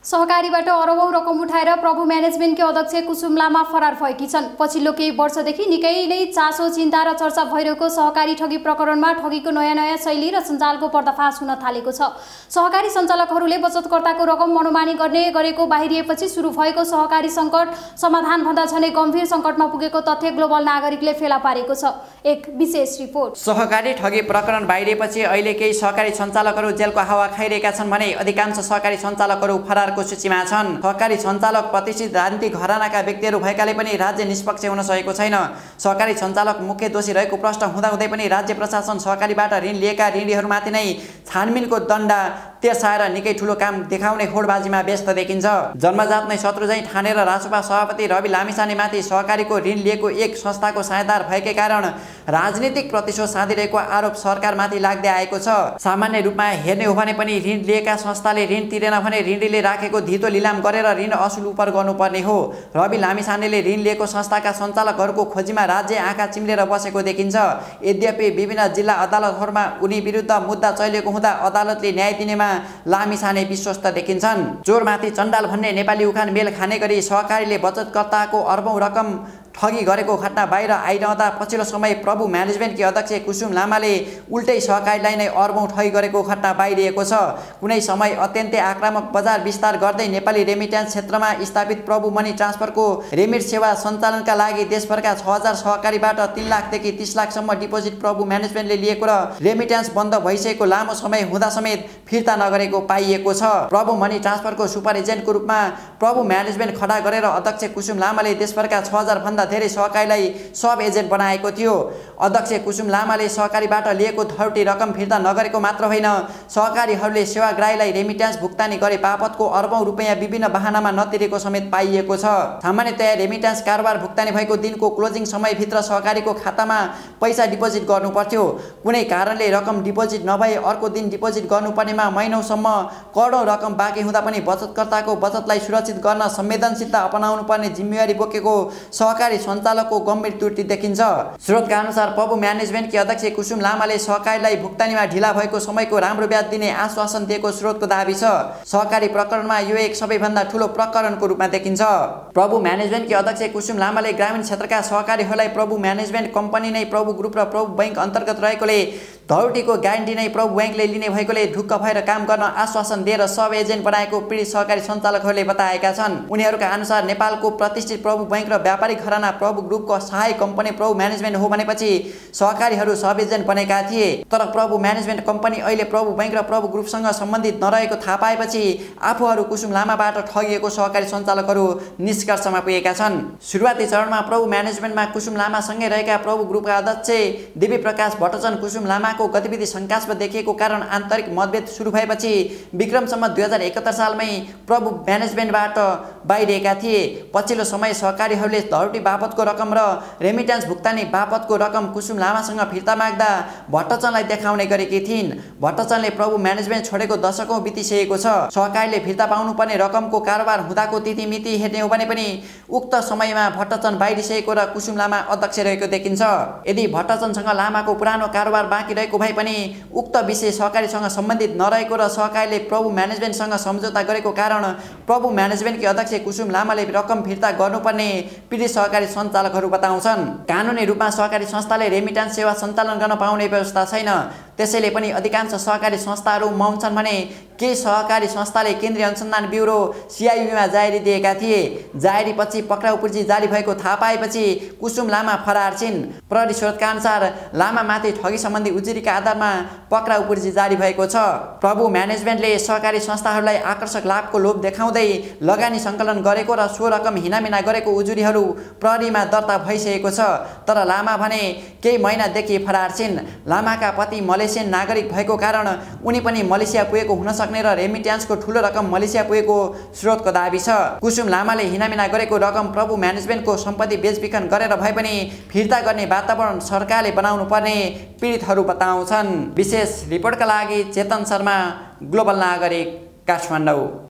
सहकारीबाट अरबौं रकम उठाएर प्रभु म्यानेजमेन्टकी अध्यक्ष कुसुम लामा फरार भएकी छन्। पछिल्लो केही वर्षदेखि निकै नै चासो, चिन्ता र चर्चा भइरहेको सहकारी ठगी प्रकरणमा ठगीको नयाँ शैली र सञ्जालको पर्दाफास हुन थालेको छ। सहकारी सञ्चालकहरूले बचतकर्ताको रकम मनोमानी गरेको बाहिरिएपछि सुरु भएको सहकारी सङ्कट समाधानभन्दा झनै गम्भीर सङ्कटमा पुगेको तथ्य ग्लोबल नागरिकले फेला पारेको छ। एक विशेष रिपोर्ट। सहकारी ठगी प्रकरण बाहिरिएपछि अहिले केही सहकारी सञ्चालकहरू जेलको हावा खाइरहेका छन् भने अधिकांश सहकारी सञ्चालकहरू फरार सूचीमा छन्। सहकारी सञ्चालक प्रतिष्ठित राजनीतिक घरानाका व्यक्तिहरू भएकाले पनि राज्य निष्पक्ष हुन सकेको छैन। सहकारी सञ्चालक मुख्य दोषी रहेको प्रश्न हुँदाहुँदै पनि राज्य प्रशासन सहकारीबाट ऋण लिएका ऋणीहरूमाथि नै छानबिनको दण्डा तेर्साएर निकै ठूलो काम देखाउने होडबाजीमा व्यस्त देखिन्छ। जन्मजात नै शत्रु झैं ठानेर रासोपा सभापति रवि लामिछानेमाथि सहकारीको ऋण लिएको एक संस्थाको साझेदार भएकै कारण राजनीतिक प्रतिशोध साधिरहेको आरोप सरकारमाथि लाग्दै आएको छ। सामान्य रूपमा हेर्ने हो भने पनि ऋण लिएका संस्थाले ऋण तिरेन भने ऋणीले राखेको धितो लिलाम गरेर ऋण असुल उपर गर्नुपर्ने हो। रवि लामिछानेले ऋण लिएको संस्थाका सञ्चालकहरूको खोजीमा राज्य आँखा चिम्लेर बसेको देखिन्छ। यद्यपि विभिन्न जिल्ला अदालतहरूमा उनी विरुद्ध मुद्दा चलेको हुँदा अदालतले न्याय दिनेमा लामिछाने विश्वस्त देखिन्छन्। चोरमाथि चण्डाल भन्ने नेपाली उखान मेल खाने गरी सहकारीले बचतकर्ताको अर्बौं रकम ठगी गरेको घटना बाहिर आइरहँदा पछिल्लो समय प्रभु म्यानेजमेन्टकी अध्यक्ष कुसुम लामाले उल्टै सहकारीलाई नै अर्बौं ठगी गरेको घटना बाहिरिएको छ। कुनै समय अत्यन्तै आक्रामक बजार विस्तार गर्दै नेपाली रेमिट्यान्स क्षेत्रमा स्थापित प्रभु मनी ट्रान्सफरको रेमिट सेवा सञ्चालनका लागि देशभरका 6000 सहकारीबाट 3 लाखदेखि 30 लाखसम्म डिपोजिट प्रभु म्यानेजमेन्टले लिएको र रेमिट्यान्स बन्द भइसकेको लामो समय हुँदा समेत फिर्ता नगरेको पाइएको छ। प्रभु मनी ट्रान्सफरको सुपर एजेन्टको रूपमा प्रभु म्यानेजमेन्ट खडा गरेर अध्यक्ष कुसुम लामाले देशभरका 6000 भन्दा धेरै सहकारीलाई सब एजेन्ट बनाएको थियो। अध्यक्ष कुसुम लामाले सहकारीबाट लिएको धरोटी रकम फिर्ता नगरेको मात्र होइन, सहकारीहरूले सेवाग्राहीलाई रेमिट्यान्स भुक्तानी गरे बापतको अर्बौं रुपैयाँ विभिन्न बहानामा नतिरेको समेत पाइएको छ। सामान्यतया रेमिट्यान्स कारोबार भुक्तानी भएको दिनको क्लोजिङ समयभित्र सहकारीको खातामा पैसा डिपोजिट गर्नुपर्थ्यो। कुनै कारणले रकम डिपोजिट नभए अर्को दिन डिपोजिट गर्नुपर्नेमा महिनौसम्म करोडौं रकम बाँकी हुँदा पनि बचतकर्ताको बचतलाई सुरक्षित गर्न संवेदनशीलता अपनाउनु पर्ने जिम्मेवारी बोकेको सहकारी सञ्चालकको गम्भीर त्रुटि देखिन्छ। स्रोतका अनुसार प्रभु म्यानेजमेन्टकी अध्यक्ष कुसुम लामाले सहकारीलाई भुक्तानीमा ढिला भएको समयको राम्रो ब्याज दिने आश्वासन दिएको स्रोतको दाबी छ। सहकारी प्रकरणमा यो एक सबैभन्दा ठूलो प्रकरणको रूपमा देखिन्छ। प्रभु म्यानेजमेन्टकी अध्यक्ष कुसुम लामाले ग्रामीण क्षेत्रका सहकारीहरूलाई प्रभु म्यानेजमेन्ट कम्पनी नै प्रभु ग्रुप र प्रभु बैंक अन्तर्गत रहेकोले धरोटीको ग्यारेन्टी नै प्रभु बैंकले लिने भएकोले ढुक्क भएर काम गर्न आश्वासन दिएर सब एजेन्ट बनाएको पीडित सहकारी सञ्चालकहरूले बताएका छन्। उनीहरूका अनुसार नेपालको प्रतिष्ठित प्रभु बैंक र व्यापारिक घराना प्रभु ग्रुपको सहायक कम्पनी प्रभु म्यानेजमेन्ट हो भनेपछि सहकारीहरू सब एजेन्ट बनेका थिए। तर प्रभु म्यानेजमेन्ट कम्पनी अहिले प्रभु बैंक र प्रभु ग्रुपसँग सम्बन्धित नरहेको थाहा पाएपछि आफूहरू कुसुम लामाबाट ठगिएको सहकारी सञ्चालकहरू निष्कर्षमा पुगेका छन्। सुरुवाती चरणमा प्रभु म्यानेजमेन्टमा कुसुम लामासँगै रहेका प्रभु ग्रुपका अध्यक्ष देवी प्रकाश भट्टचन कुसुम लामाको गतिविधि शङ्कास्पद देखिएको कारण आन्तरिक मतभेद सुरु भएपछि विक्रमसम्म 2071 सालमै प्रभु म्यानेजमेन्टबाट बाहिरिएका थिए। पछिल्लो समय सहकारीहरूले धरोटी बापतको रकम र रेमिट्यान्स भुक्तानी बापतको रकम कुसुम लामासँग फिर्ता माग्दा भट्टचनलाई देखाउने गरेकी थिइन्। भट्टचनले प्रभु म्यानेजमेन्ट छोडेको दशकौं बितिसकेको छ। सहकारीले फिर्ता पाउनुपर्ने रकमको कारोबार हुँदाको तिथि मिति हेर्ने हो भने पनि उक्त समयमा भट्टचन बाहिरिसकेको र कुसुम लामा अध्यक्ष रहेको देखिन्छ। यदि भट्टचनसँग लामाको पुरानो कारोबार बाँकी रहेको भए पनि उक्त विषय सहकारीसँग सम्बन्धित नरहेको र सहकारीले प्रभु म्यानेजमेन्टसँग सम्झौता गरेको कारण प्रभु म्यानेजमेन्टकी अध्यक्ष कुसुम लामाले रकम फिर्ता गर्नुपर्ने पीडित सहकारी सञ्चालकहरू बताउँछन्। कानुनी रूपमा सहकारी संस्थाले रेमिट्यान्स सेवा सञ्चालन गर्न पाउने व्यवस्था छैन। त्यसैले पनि अधिकांश सहकारी संस्थाहरू मौन छन् भने केही सहकारी संस्थाले केन्द्रीय अनुसन्धान ब्युरो CIB मा जाहेरी दिएका थिए। जाहेरीपछि पक्राउ पूर्जी जारी भएको थाहा पाएपछि कुसुम लामा फरार छिन्। प्रहरी स्रोतका अनुसार लामामाथि ठगी सम्बन्धी उजुरीका आधारमा पक्राउ पूर्जी जारी भएको छ। प्रभु म्यानेजमेन्टले सहकारी संस्थाहरूलाई आकर्षक लाभको लोभ देखाउँदै लगानी सङ्कलन गरेको र सो रकम हिनामिना गरेको उजुरीहरू प्रहरीमा दर्ता भइसकेको छ। तर लामा भने केही महिनादेखि फरार छिन्। लामाका पति मलेसियन नागरिक भएको कारण उनी पनि मलेसिया पुगेको हुन सक्ने र रेमिट्यान्सको ठूलो रकम मलेसिया पुगेको स्रोतको दाबी छ। कुसुम लामाले हिनामिना गरेको रकम प्रभु म्यानेजमेन्टको सम्पत्ति बेचबिखन गरेर भए पनि फिर्ता गर्ने वातावरण सरकारले बनाउनु पर्ने पीडितहरू बताउँछन्। विशेष रिपोर्टका लागि चेतन शर्मा, ग्लोबल नागरिक, काठमाडौँ।